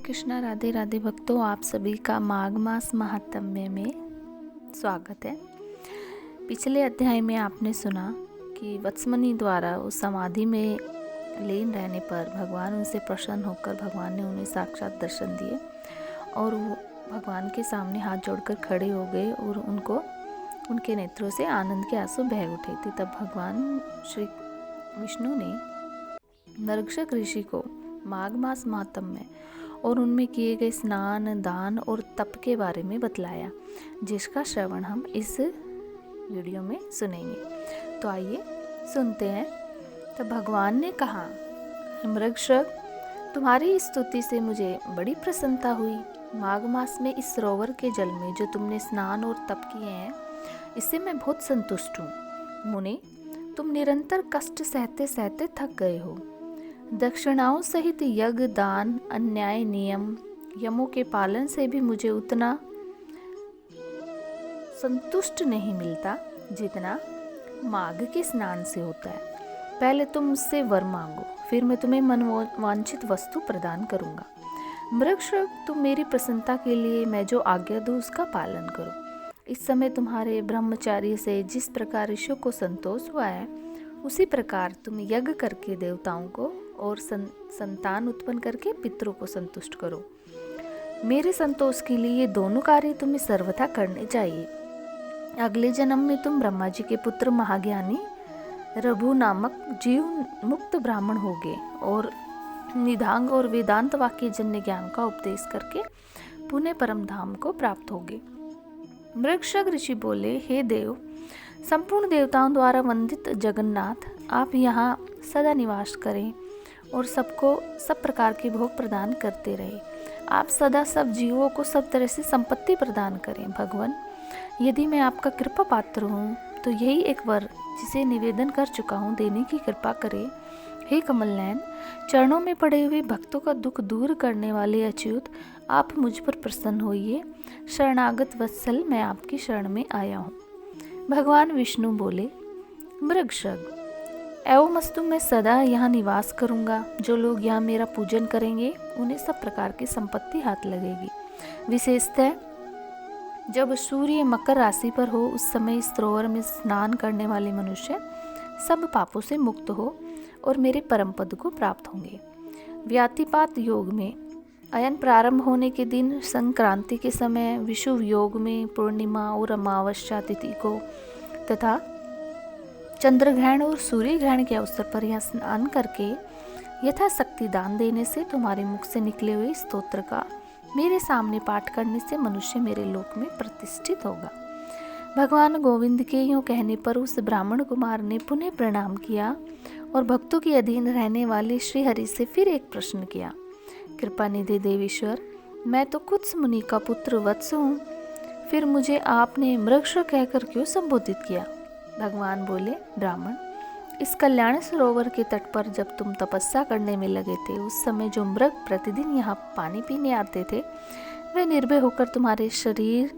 कृष्णा। राधे राधे भक्तों, आप सभी का माघ मास महात्म्य में स्वागत है। पिछले अध्याय में आपने सुना कि वत्समनी द्वारा उस समाधि में लीन रहने पर भगवान उनसे प्रसन्न होकर भगवान ने उन्हें साक्षात दर्शन दिए और वो भगवान के सामने हाथ जोड़कर खड़े हो गए और उनके नेत्रों से आनंद के आंसू बह उठे थे। तब भगवान श्री विष्णु ने नरक्षक ऋषि को माघ मास महात्म्य और उनमें किए गए स्नान, दान और तप के बारे में बतलाया, जिसका श्रवण हम इस वीडियो में सुनेंगे। तो आइए सुनते हैं। तब भगवान ने कहा, मृगशृग, तुम्हारी इस स्तुति से मुझे बड़ी प्रसन्नता हुई। माघ मास में इस सरोवर के जल में जो तुमने स्नान और तप किए हैं, इससे मैं बहुत संतुष्ट हूँ। मुनि, तुम निरंतर कष्ट सहते सहते थक गए हो। दक्षिणाओं सहित यज्ञ, दान, अन्याय नियम, यमों के पालन से भी मुझे उतना संतुष्ट नहीं मिलता जितना माघ के स्नान से होता है। पहले तुम मुझसे वर मांगो, फिर मैं तुम्हें मनोवांछित वस्तु प्रदान करूंगा। मृगशृग, तुम मेरी प्रसन्नता के लिए मैं जो आज्ञा दूं उसका पालन करो। इस समय तुम्हारे ब्रह्मचार्य से जिस प्रकार ऋषियों को संतोष हुआ है, उसी प्रकार तुम यज्ञ करके देवताओं को और संतान उत्पन्न करके पितरों को संतुष्ट करो। मेरे संतोष के लिए ये दोनों कार्य तुम्हें सर्वथा करने चाहिए। अगले जन्म में तुम ब्रह्मा जी के पुत्र महाज्ञानी रघु नामक जीव मुक्त ब्राह्मण होगे और निधांग और वेदांत वाक्य जन्य ज्ञान का उपदेश करके पुण्य परम धाम को प्राप्त होगे। मृगशृग ऋषि बोले, हे देव, संपूर्ण देवताओं द्वारा वंदित जगन्नाथ, आप यहाँ सदा निवास करें और सबको सब प्रकार के भोग प्रदान करते रहे। आप सदा सब जीवों को सब तरह से संपत्ति प्रदान करें। भगवान, यदि मैं आपका कृपा पात्र हूँ तो यही एक वर जिसे निवेदन कर चुका हूँ देने की कृपा करें। हे कमल नयन, चरणों में पड़े हुए भक्तों का दुख दूर करने वाले अच्युत, आप मुझ पर प्रसन्न होइए। शरणागत वत्सल, मैं आपकी शरण में आया हूँ। भगवान विष्णु बोले, मृगशृग, एवं अस्तु, मैं सदा यहाँ निवास करूँगा। जो लोग यहाँ मेरा पूजन करेंगे उन्हें सब प्रकार की संपत्ति हाथ लगेगी। विशेषतः जब सूर्य मकर राशि पर हो, उस समय इस सरोवर में स्नान करने वाले मनुष्य सब पापों से मुक्त हो और मेरे परम पद को प्राप्त होंगे। व्यातिपात योग में अयन प्रारंभ होने के दिन, संक्रांति के समय, विषुव योग में पूर्णिमा और अमावस्या तिथि को तथा चंद्र ग्रहण और सूर्य ग्रहण के अवसर पर यह स्नान करके यथाशक्ति दान देने से तुम्हारे मुख से निकले हुए स्तोत्र का मेरे सामने पाठ करने से मनुष्य मेरे लोक में प्रतिष्ठित होगा। भगवान गोविंद के यूँ कहने पर उस ब्राह्मण कुमार ने पुनः प्रणाम किया और भक्तों के अधीन रहने वाले श्री हरि से फिर एक प्रश्न किया, कृपा निधि देवेश्वर, मैं तो कुत्स मुनि का पुत्र वत्स हूँ, फिर मुझे आपने मृगशृग कहकर क्यों संबोधित किया? भगवान बोले, ब्राह्मण, इस कल्याण सरोवर के तट पर जब तुम तपस्या करने में लगे थे, उस समय जो मृग प्रतिदिन यहाँ पानी पीने आते थे, वे निर्भय होकर तुम्हारे शरीर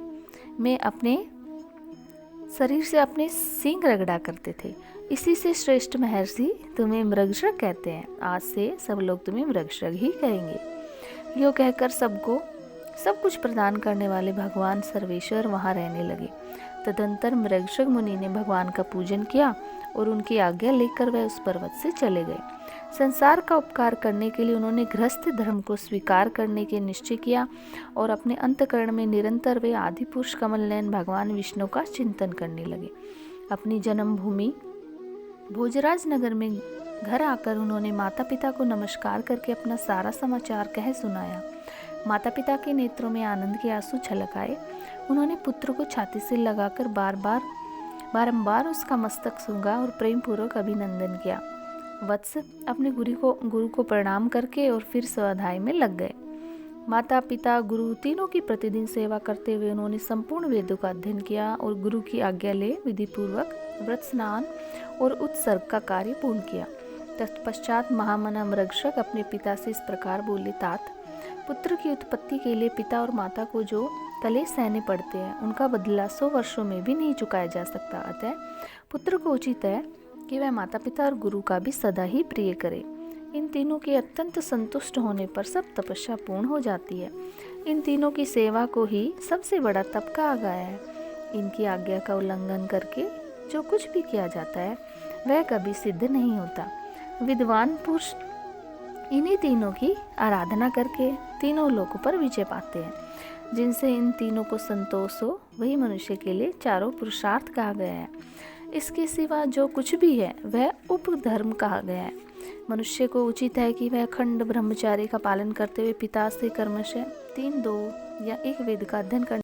से अपने सींग रगड़ा करते थे। इसी से श्रेष्ठ महर्षि तुम्हें मृगशृग कहते हैं। आज से सब लोग तुम्हें मृगशृग ही कहेंगे। यो कहकर सबको सब कुछ प्रदान करने वाले भगवान सर्वेश्वर वहाँ रहने लगे। तदंतर मृगशृग मुनि ने भगवान का पूजन किया और उनकी आज्ञा लेकर वह उस पर्वत से चले गए। संसार का उपकार करने के लिए उन्होंने गृहस्थ धर्म को स्वीकार करने के निश्चय किया और अपने अंतःकरण में निरंतर वे आदि पुरुष कमल नयन भगवान विष्णु का चिंतन करने लगे। अपनी जन्मभूमि भोजराज नगर में घर आकर उन्होंने माता पिता को नमस्कार करके अपना सारा समाचार कह सुनाया। माता पिता के नेत्रों में आनंद के आंसू छलक आए। उन्होंने पुत्र को छाती से लगाकर बारंबार उसका मस्तक सूंघा और प्रेम पूर्वक अभिनंदन किया। वत्स, अपने गुरु को प्रणाम करके और फिर स्वाध्याय में लग गए। माता पिता गुरु तीनों की प्रतिदिन सेवा करते हुए उन्होंने संपूर्ण वेदों का अध्ययन किया और गुरु की आज्ञा ले विधि पूर्वक व्रत, स्नान और उत्सर्ग का कार्य पूर्ण किया। तत्पश्चात महामना मृगशृग अपने पिता से इस प्रकार बोले, तात, पुत्र की उत्पत्ति के लिए पिता और माता को जो कलेश सहने पड़ते हैं, उनका बदला 100 वर्षों में भी नहीं चुकाया जा सकता। अतः पुत्र को उचित है कि वह माता पिता और गुरु का भी सदा ही प्रिय करे। इन तीनों के अत्यंत संतुष्ट होने पर सब तपस्या पूर्ण हो जाती है। इन तीनों की सेवा को ही सबसे बड़ा तप कहा गया है। इनकी आज्ञा का उल्लंघन करके जो कुछ भी किया जाता है वह कभी सिद्ध नहीं होता। विद्वान पुरुष इन्हीं तीनों की आराधना करके तीनों लोकों पर विजय पाते हैं। जिनसे इन तीनों को संतोष हो वही मनुष्य के लिए चारों पुरुषार्थ कहा गया है। इसके सिवा जो कुछ भी है वह उपधर्म कहा गया है। मनुष्य को उचित है कि वह अखंड ब्रह्मचार्य का पालन करते हुए पिता से कर्मशः 3, 2 या 1 वेद का अध्ययन करने